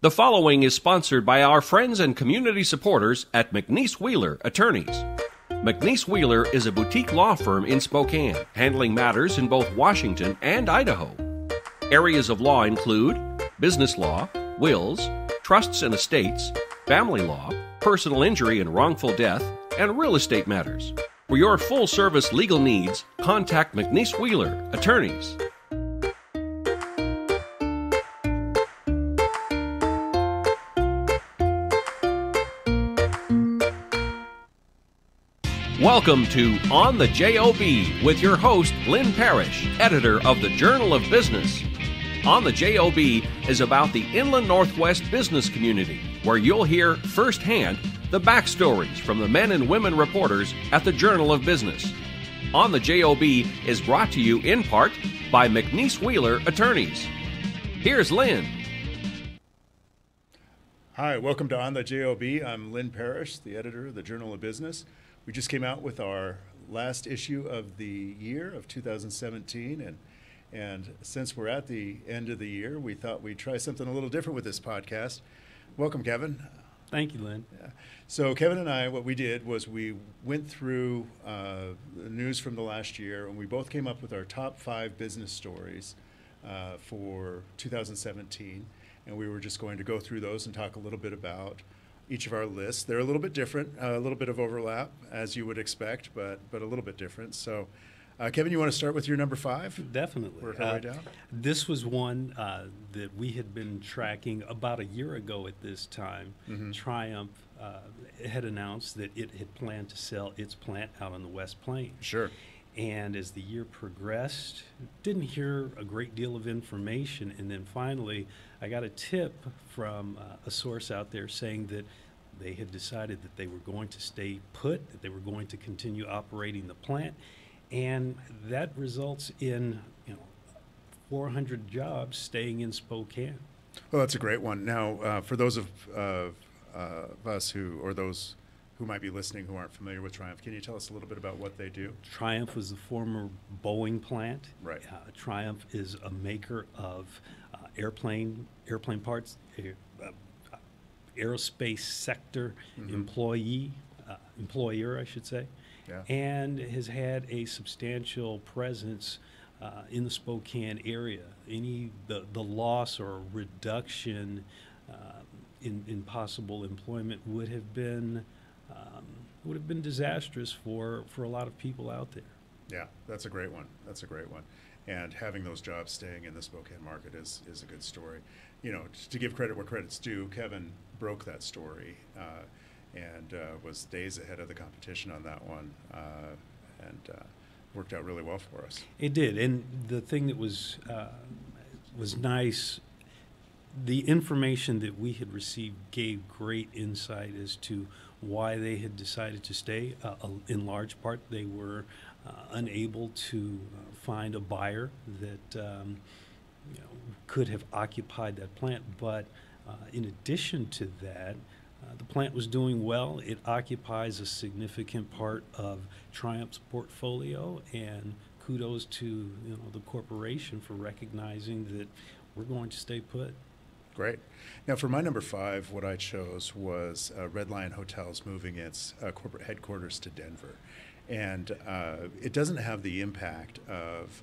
The following is sponsored by our friends and community supporters at McNeese Wheeler Attorneys. McNeese Wheeler is a boutique law firm in Spokane, handling matters in both Washington and Idaho. Areas of law include business law, wills, trusts and estates, family law, personal injury and wrongful death, and real estate matters. For your full-service legal needs, contact McNeese Wheeler Attorneys. Welcome to On the JoB with your host, Lynn Parrish, editor of the Journal of Business. On the JoB is about the Inland Northwest business community, where you'll hear firsthand the backstories from the men and women reporters at the Journal of Business. On the JoB is brought to you in part by McNeese Wheeler Attorneys. Here's Lynn. Hi, welcome to On the JoB. I'm Lynn Parrish, the editor of the Journal of Business. We just came out with our last issue of the year of 2017, and since we're at the end of the year, we thought we'd try something a little different with this podcast. Welcome, Kevin. Thank you, Lynn. Yeah. So Kevin and I, what we did was we went through the news from the last year, and we both came up with our top 5 business stories for 2017, and we were just going to go through those and talk a little bit about each of our lists. They're a little bit different, a little bit of overlap, as you would expect, but a little bit different. So, Kevin, you want to start with your number 5? Definitely. Work our way down. This was one that we had been tracking about a year ago at this time. Mm-hmm. Triumph had announced that it had planned to sell its plant out on the West Plains. Sure. And as the year progressed, didn't hear a great deal of information. And then finally, I got a tip from a source out there saying that they had decided that they were going to stay put, that they were going to continue operating the plant. And that results in, 400 jobs staying in Spokane. Well, that's a great one. Now, for those of us those who might be listening who aren't familiar with Triumph, can you tell us a little bit about what they do? Triumph was the former Boeing plant. Right. Triumph is a maker of airplane parts, aerospace sector employer, I should say, yeah. And has had a substantial presence in the Spokane area. The loss or reduction in possible employment would have been disastrous for a lot of people out there. Yeah, that's a great one. And having those jobs staying in the Spokane market is a good story. To give credit where credit's due, Kevin broke that story and was days ahead of the competition on that one, and worked out really well for us. It did, and the thing that was nice, the information that we had received gave great insight as to why they had decided to stay. In large part, they were unable to find a buyer that could have occupied that plant. But in addition to that, the plant was doing well. It occupies a significant part of Triumph's portfolio, and kudos to the corporation for recognizing that we're going to stay put. Great. Now, for my number 5, what I chose was Red Lion Hotels moving its corporate headquarters to Denver. And it doesn't have the impact of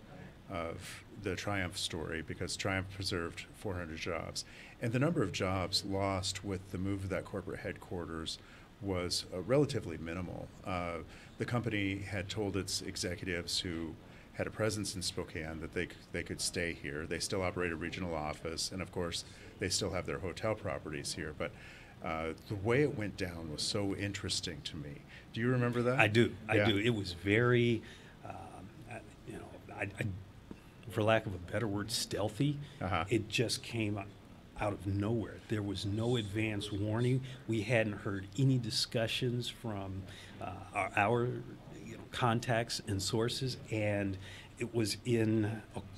the Triumph story because Triumph preserved 400 jobs. And the number of jobs lost with the move of that corporate headquarters was relatively minimal. The company had told its executives who had a presence in Spokane that they could stay here. They still operate a regional office, and of course, they still have their hotel properties here. But the way it went down was so interesting to me. Do you remember that? I do. It was very, for lack of a better word, stealthy. Uh-huh. It just came out of nowhere. There was no advance warning. We hadn't heard any discussions from our contacts and sources, and it was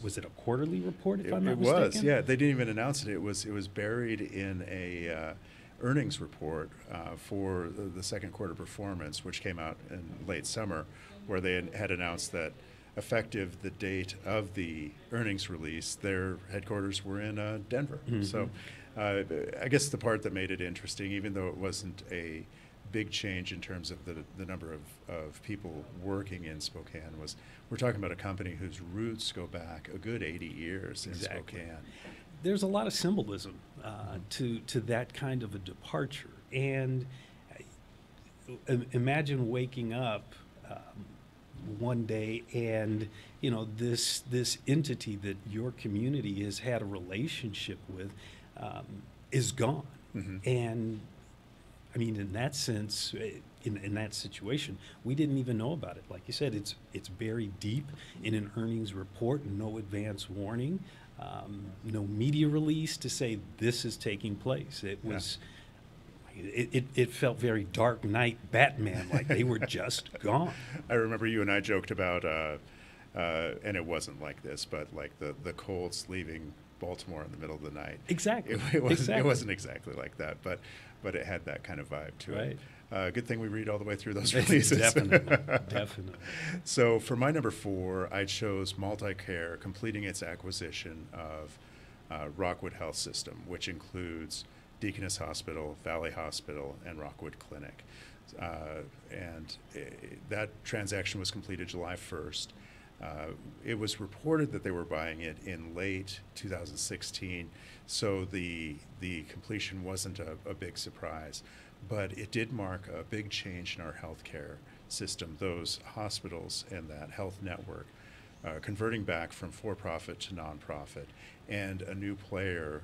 was it a quarterly report, if I'm not mistaken? It was, yeah. They didn't even announce it. It was buried in a earnings report for the second quarter performance, which came out in late summer, where they had announced that effective the date of the earnings release, their headquarters were in Denver. Mm-hmm. So I guess the part that made it interesting, even though it wasn't a big change in terms of the number of people working in Spokane, was we're talking about a company whose roots go back a good 80 years in Spokane. There's a lot of symbolism to that kind of a departure. And imagine waking up one day and, you know, this entity that your community has had a relationship with is gone. And I mean, in that sense, in that situation, we didn't even know about it. Like you said, it's buried deep in an earnings report, no advance warning, no media release to say this is taking place. It was, it felt very Dark Knight Batman, like they were just gone. I remember you and I joked about, and it wasn't like this, but like the Colts leaving Baltimore in the middle of the night. Exactly. It wasn't exactly like that, but it had that kind of vibe to it. Good thing we read all the way through those releases. Definitely. So for my number 4, I chose MultiCare completing its acquisition of Rockwood Health System, which includes Deaconess Hospital, Valley Hospital, and Rockwood Clinic. That transaction was completed July 1st. It was reported that they were buying it in late 2016, so the completion wasn't a big surprise, but it did mark a big change in our healthcare system. Those hospitals and that health network converting back from for-profit to nonprofit, and a new player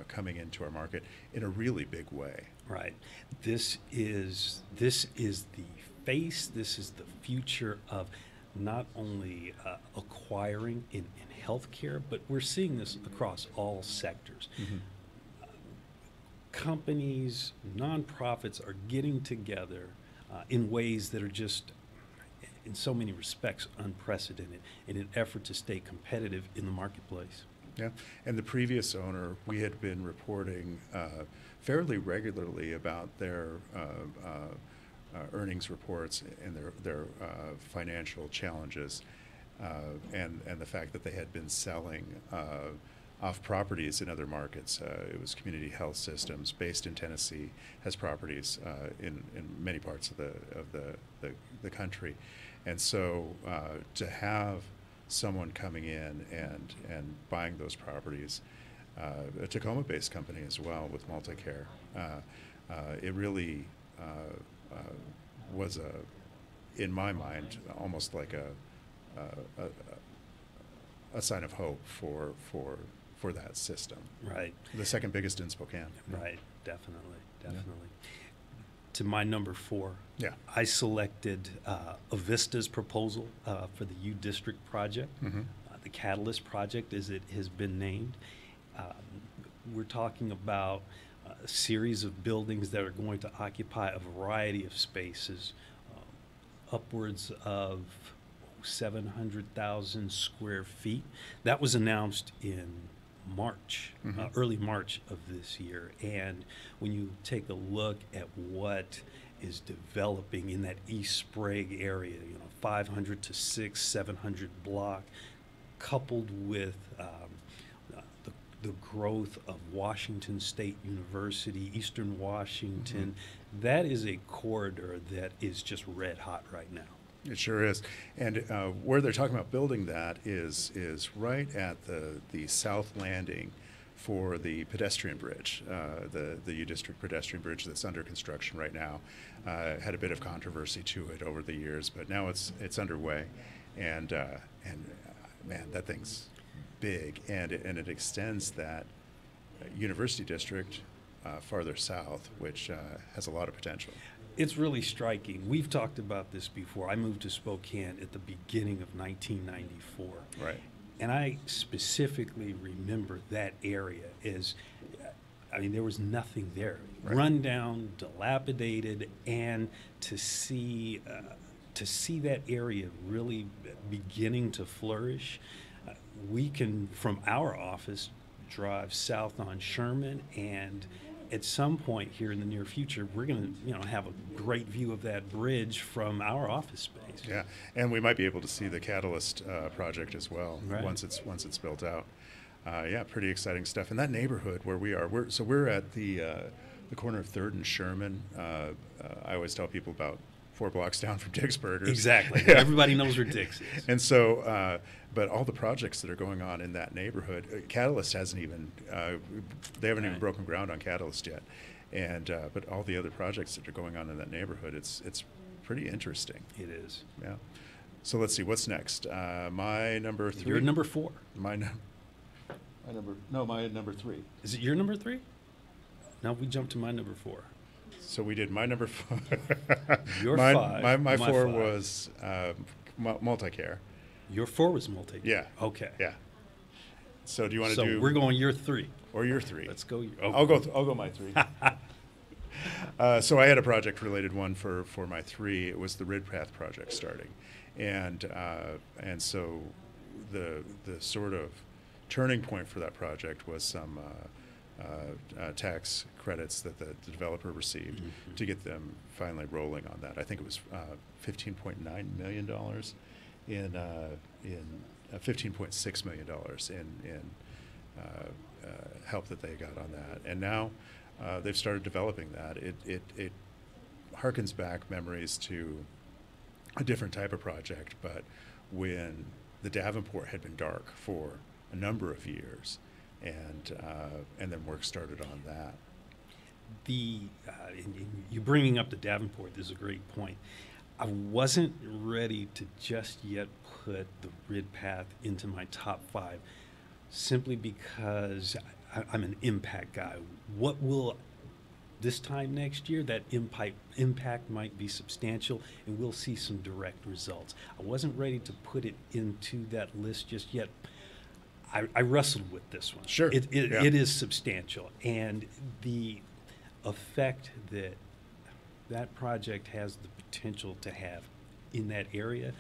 coming into our market in a really big way. Right. This is the face. This is the future of not only acquiring in healthcare, but we're seeing this across all sectors. Companies, nonprofits are getting together in ways that are just, in so many respects, unprecedented in an effort to stay competitive in the marketplace. Yeah, and the previous owner, we had been reporting fairly regularly about their earnings reports and their financial challenges, and the fact that they had been selling off properties in other markets. It was Community Health Systems, based in Tennessee, has properties in many parts of the country, and so to have someone coming in and buying those properties, a Tacoma-based company as well with MultiCare, it really was in my mind, almost like a sign of hope for that system. Right. The second biggest in Spokane. Right. Definitely. To my number 4, I selected Avista's proposal for the U District project, the Catalyst project as it has been named. We're talking about a series of buildings that are going to occupy a variety of spaces, upwards of 700,000 square feet. That was announced in March, early March of this year. And when you take a look at what is developing in that East Sprague area, 500 to 700 block, coupled with the growth of Washington State University, Eastern Washington, that is a corridor that is just red hot right now. It sure is. And where they're talking about building that is right at the south landing for the Pedestrian Bridge, the U District Pedestrian Bridge that's under construction right now. Had a bit of controversy to it over the years, but now it's underway, and man, that thing's big, and it extends that University District farther south, which has a lot of potential. It's really striking. We've talked about this before. I moved to Spokane at the beginning of 1994. Right. And I specifically remember that area as, there was nothing there. Right. Run down, dilapidated, and to see that area really beginning to flourish, we can, from our office, drive south on Sherman, and at some point here in the near future, we're going to, have a great view of that bridge from our office space. Yeah, and we might be able to see the Catalyst project as well, right, once it's built out. Yeah, pretty exciting stuff. In that neighborhood where we are, we're at the corner of 3rd and Sherman. I always tell people about 4 blocks down from Dick's Burgers. Exactly. Yeah. Everybody knows where Dick's is. And so, but all the projects that are going on in that neighborhood, Catalyst hasn't even, they haven't even broken ground on Catalyst yet. And but all the other projects that are going on in that neighborhood, it's pretty interesting. It is. Yeah. So let's see, what's next? My number 3. You're number 4. My number 3. Is it your number 3? Now we jump to my number 4. So we did my number 4. Your my, 5. My 4 5. was MultiCare. Your 4 was MultiCare. Yeah. Okay. Yeah. So do you want to do? So we're going your 3. Or your 3. Let's go. I'll go my 3. So I had a project-related one for my 3. It was the Ridpath project starting, and so the sort of turning point for that project was some tax credits that the developer received to get them finally rolling on that. I think it was $15.9 million in $15.6 million in help that they got on that, and now they've started developing that. It harkens back memories to a different type of project, but when the Davenport had been dark for a number of years, and then work started on that. You bringing up the Davenport is a great point. I wasn't ready to just yet put the Ridpath into my top 5, simply because I'm an impact guy. What will this time next year, that impact might be substantial, and we'll see some direct results. I wasn't ready to put it into that list just yet. I wrestled with this one. Sure. It is substantial, and the effect that that project has the potential to have in that area,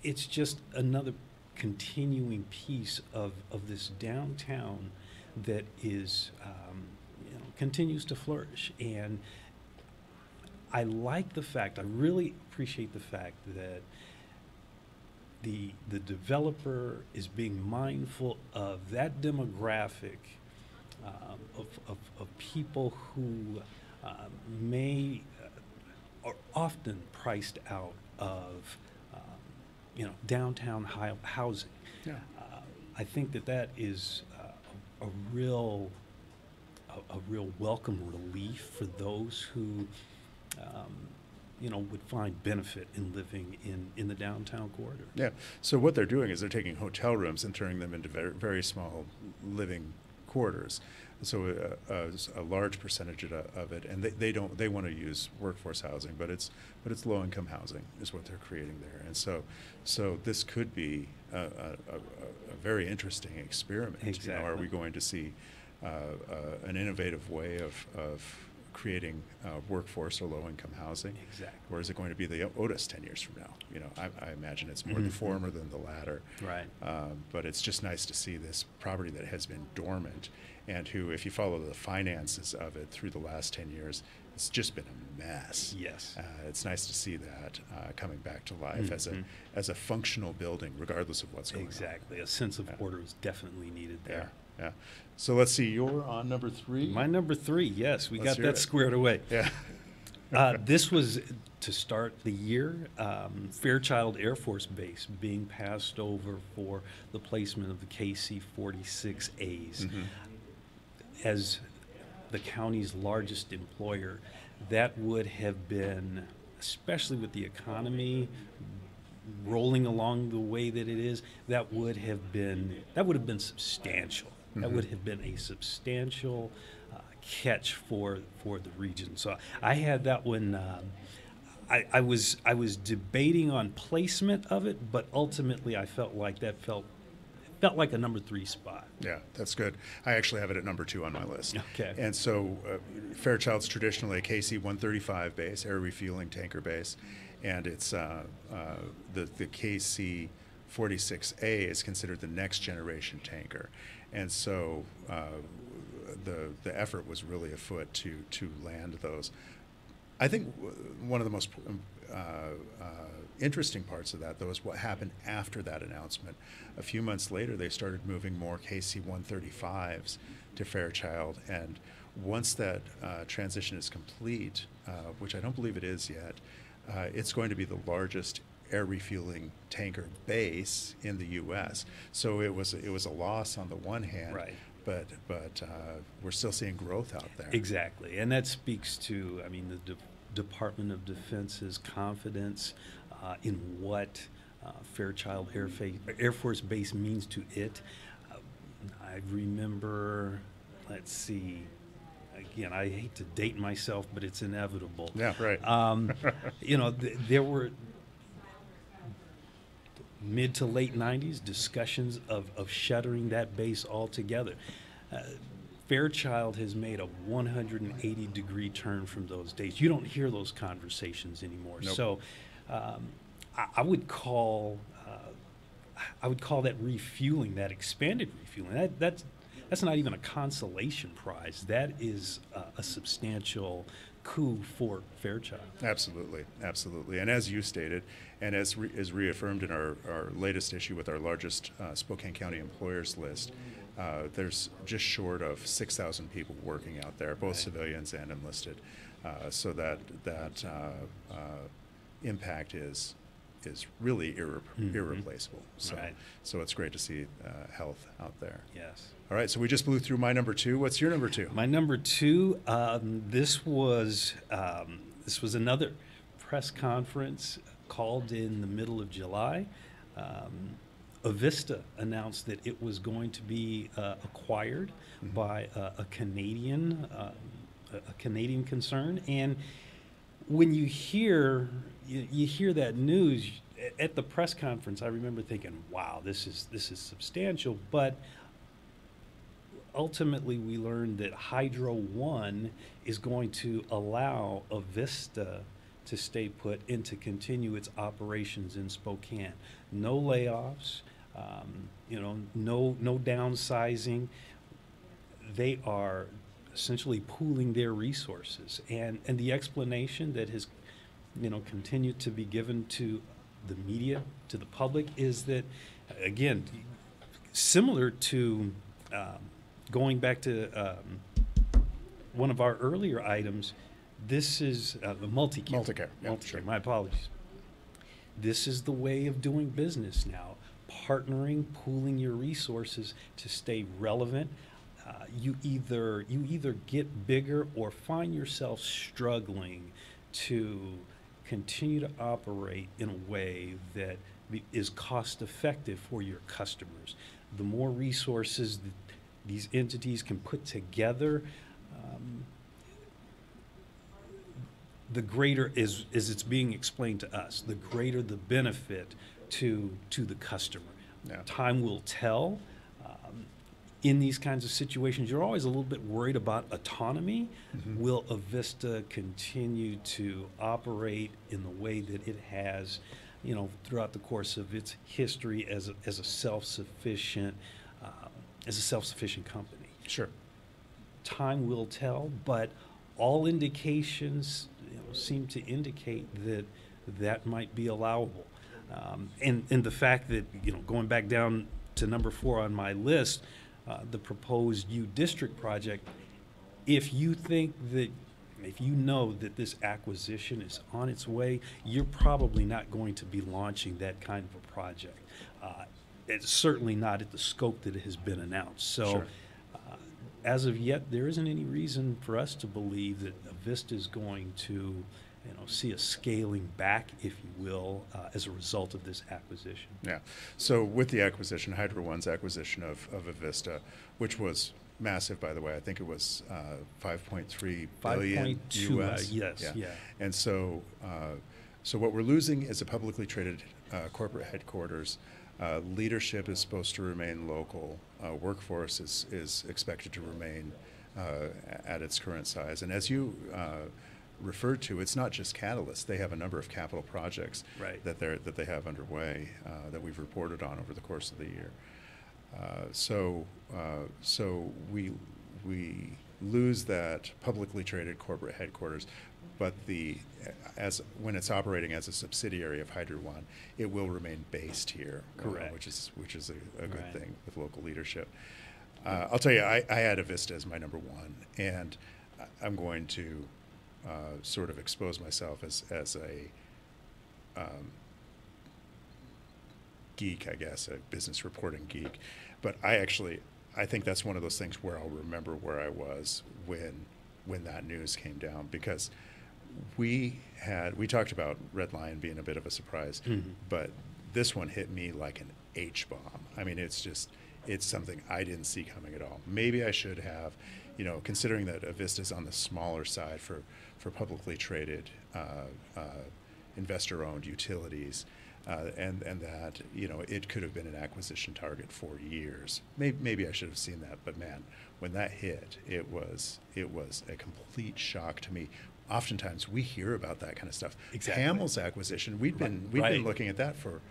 it's just another continuing piece of this downtown that is continues to flourish. And I like the fact, I really appreciate the fact that the developer is being mindful of that demographic of people who are often priced out of downtown housing. Yeah. I think that is a real welcome relief for those who would find benefit in living in the downtown corridor. Yeah. So what they're doing is they're taking hotel rooms and turning them into very, very small living quarters. So a large percentage of it, and they want to use workforce housing, but it's low income housing is what they're creating there. And so this could be a very interesting experiment. Exactly. Are we going to see an innovative way of creating workforce or low-income housing? Exactly. Or is it going to be the Otis 10 years from now? I imagine it's more the former than the latter. Right. But it's just nice to see this property that has been dormant, and who, if you follow the finances of it through the last 10 years, it's just been a mess. Yes. It's nice to see that coming back to life as a functional building, regardless of what's going on. Exactly. A sense of order is definitely needed there. Yeah. So let's see. You're on number 3. My number 3. Yes, we got that squared away. Yeah. This was to start the year. Fairchild Air Force Base being passed over for the placement of the KC-46As. As the county's largest employer, that would have been, especially with the economy rolling along the way that it is, that would have been substantial. That would have been a substantial catch for the region. So I had that one. I was debating on placement of it, but ultimately I felt like that felt like a number 3 spot. Yeah, that's good. I actually have it at number 2 on my list. Okay. And so Fairchild's traditionally a KC-135 base, air refueling tanker base, and it's the KC-46A is considered the next generation tanker. And so the effort was really afoot to land those. I think one of the most interesting parts of that, though, is what happened after that announcement. A few months later, they started moving more KC-135s to Fairchild, and once that transition is complete, which I don't believe it is yet, it's going to be the largest air refueling tanker base in the U.S. So it was a loss on the one hand, Right. but we're still seeing growth out there. Exactly, and that speaks to, I mean, the Department of Defense's confidence in what Fairchild Air Force Base means to it. I remember, let's see, again, I hate to date myself, but it's inevitable. Yeah, right. You know, there were mid to late 90s discussions of shuttering that base altogether. Fairchild has made a 180-degree turn from those days. You don't hear those conversations anymore. Nope. So I would call that refueling, that expanded refueling. That's not even a consolation prize. That is a substantial coup for Fairchild. Absolutely, absolutely. And as you stated, and as is reaffirmed in our latest issue with our largest Spokane County employers list, there's just short of 6,000 people working out there, both Right. civilians and enlisted. So that impact is really irreplaceable. So, Right. so it's great to see health out there. Yes. All right, so we just blew through my number 2. What's your number 2? My number 2, this was another press conference called in the middle of July. Avista announced that it was going to be acquired by a Canadian concern, and when you hear that news at the press conference, I remember thinking, "Wow, this is substantial." But ultimately, we learned that HydraOne is going to allow Avista to stay put and to continue its operations in Spokane. No layoffs, no downsizing. They are essentially pooling their resources, and the explanation that has continued to be given to the media, to the public, is that, again, similar to going back to one of our earlier items, this is the MultiCare. MultiCare, yeah, sure. My apologies. This is the way of doing business now, partnering, pooling your resources to stay relevant. You either get bigger or find yourself struggling to continue to operate in a way that is cost effective for your customers. The more resources that these entities can put together, the greater is it's being explained to us, the greater the benefit to the customer. Yeah. Time will tell. In these kinds of situations, you're always a little bit worried about autonomy. Mm-hmm. Will Avista continue to operate in the way that it has, throughout the course of its history as a self-sufficient company? Sure. Time will tell, but all indications seem to indicate that might be allowable. And the fact that, going back down to number 4 on my list, the proposed U District project, if you know that this acquisition is on its way, you're probably not going to be launching that kind of a project. It's certainly not at the scope that it has been announced. So, Sure. As of yet, there isn't any reason for us to believe that Avista is going to see a scaling back, if you will, as a result of this acquisition. Yeah. So with the acquisition, HydraOne's acquisition of Avista, which was massive, by the way, I think it was 5.3 billion 5.2, US. yes, yeah. And so what we're losing is a publicly traded corporate headquarters. Leadership is supposed to remain local. Workforce is expected to remain at its current size. And as you referred to, it's not just catalysts. They have a number of capital projects Right. that they have underway that we've reported on over the course of the year. So we lose that publicly traded corporate headquarters. but when it's operating as a subsidiary of HydraOne, it will remain based here. Correct. Which is a good Right. thing with local leadership. I'll tell you, I had Avista as my number one, and I'm going to sort of expose myself as a geek, I guess, a business reporting geek. But I think that's one of those things where I'll remember where I was when that news came down, because we talked about Red Lion being a bit of a surprise, but this one hit me like an H-bomb. I mean, it's something I didn't see coming at all. Maybe I should have, considering that Avista's on the smaller side for publicly traded investor-owned utilities, and that it could have been an acquisition target for years. Maybe I should have seen that, but man, when that hit, it was a complete shock to me. Oftentimes we hear about that kind of stuff. Exactly. Hamel's acquisition, we've been looking at that for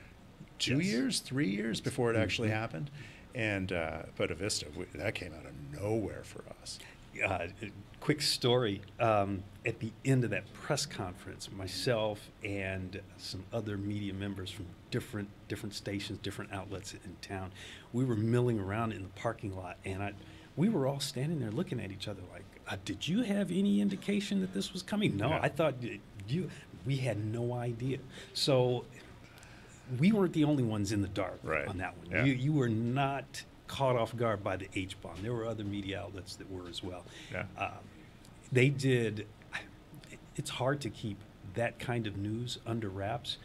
2 years, 3 years before it actually happened, and but Avista, that came out of nowhere for us. Quick story. At the end of that press conference, myself and some other media members from different stations, different outlets in town, we were milling around in the parking lot, and we were all standing there looking at each other like, did you have any indication that this was coming? No, Yeah. I thought we had no idea. So we weren't the only ones in the dark on that one. Yeah. You were not caught off guard by the H-bomb. There were other media outlets that were as well. Yeah. They did. It's hard to keep that kind of news under wraps.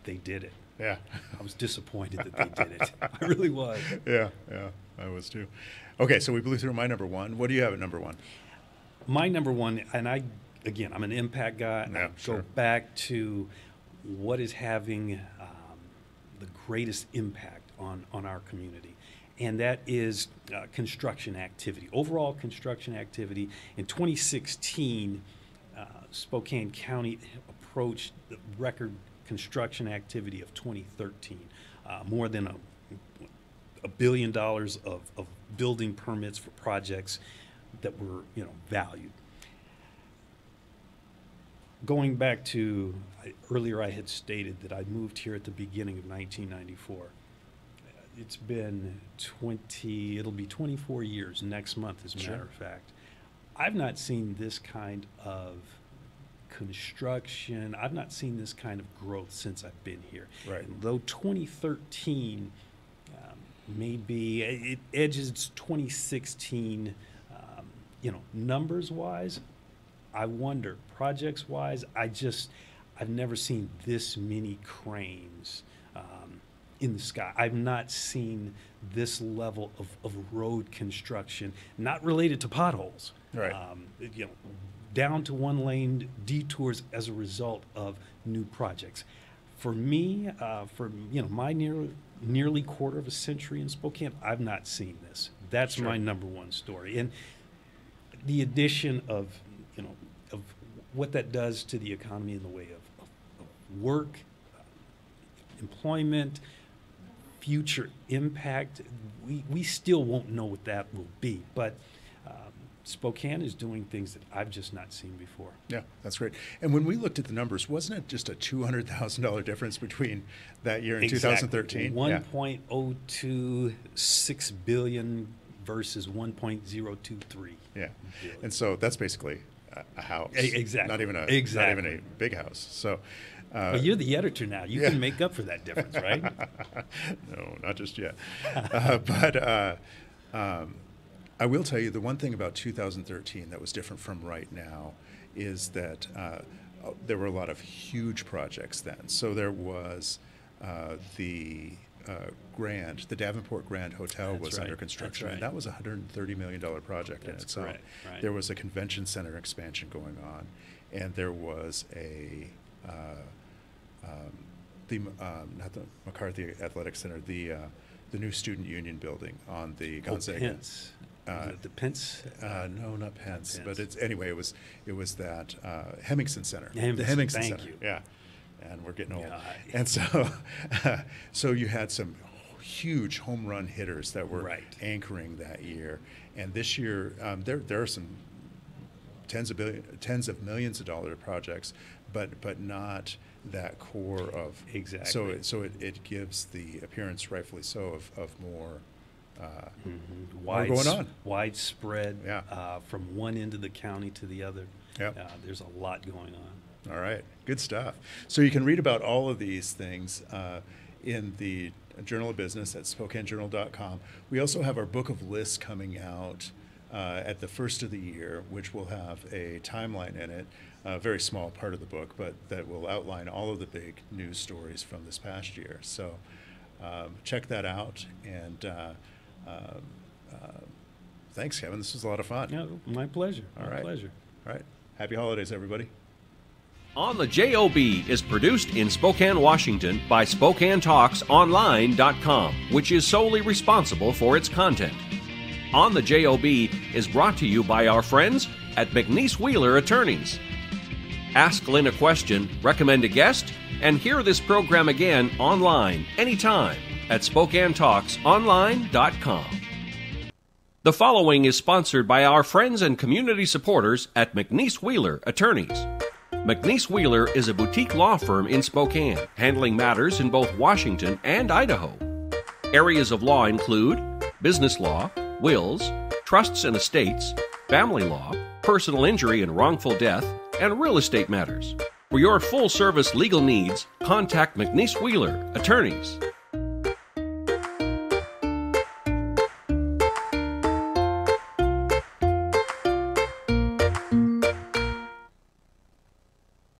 They did it. Yeah. I was disappointed that they did it. I really was. Yeah, I was too. Okay, so we blew through my number one. What do you have at number one? My number one, and I'm an impact guy. Yeah, I sure. go back to what is having the greatest impact on our community. And that is construction activity. Overall construction activity. In 2016, Spokane County approached the record construction activity of 2013. More than $1 billion of building permits for projects that were valued. Going back to earlier, I had stated that I moved here at the beginning of 1994. It's been it'll be 24 years next month, as a matter of fact. I've not seen this kind of construction. I've not seen this kind of growth since I've been here. Right. And though 2013 maybe it edges 2016, numbers-wise, I wonder, projects-wise, I've never seen this many cranes in the sky. I've not seen this level of road construction, not related to potholes. Right. Down to one-lane detours as a result of new projects. For me, my nearly quarter of a century in Spokane, I've not seen this. That's my number one story. And the addition of what that does to the economy in the way of work, employment, future impact, we still won't know what that will be. But Spokane is doing things that I've just not seen before. Yeah, that's great. And when we looked at the numbers, wasn't it just a $200,000 difference between that year and Exactly. 2013? $1.026 billion versus 1.023. Yeah. And so that's basically a house. Exactly. Not even a big house. So But you're the editor now. You can make up for that difference, right? No, not just yet. I will tell you the one thing about 2013 that was different from right now is that there were a lot of huge projects then. So there was the Davenport Grand Hotel was under construction, and that was a $130 million project in itself. Correct. Right. There was a convention center expansion going on, and there was not the McCarthy Athletic Center, the new student union building on the Gonzaga. Pence. The Pence? No, not Pence, but it's anyway. It was that Hemmingson Center. The Hemmingson, Hemmingson thank Center. you. Yeah, and we're getting old. Yeah. And so, so you had some huge home run hitters that were anchoring that year. And this year, there are some tens of millions of dollar projects, but not that core of Exactly. So it gives the appearance, rightfully so, of more. More going on. Widespread, Yeah. from one end of the county to the other. Yep. There's a lot going on. All right, good stuff. So you can read about all of these things in the Journal of Business at SpokaneJournal.com. We also have our book of lists coming out at the first of the year, which will have a timeline in it, a very small part of the book, but that will outline all of the big news stories from this past year. So check that out, and thanks, Kevin. This was a lot of fun. Yeah, my pleasure. All My right. pleasure. All right. Happy holidays, everybody. On the JoB is produced in Spokane, Washington by SpokaneTalksOnline.com, which is solely responsible for its content. On the JoB is brought to you by our friends at McNeese Wheeler Attorneys. Ask Lynn a question, recommend a guest, and hear this program again online anytime at SpokaneTalksOnline.com. The following is sponsored by our friends and community supporters at McNeese Wheeler Attorneys. McNeese Wheeler is a boutique law firm in Spokane, handling matters in both Washington and Idaho. Areas of law include business law, wills, trusts and estates, family law, personal injury and wrongful death, and real estate matters. For your full-service legal needs, contact McNeese Wheeler Attorneys.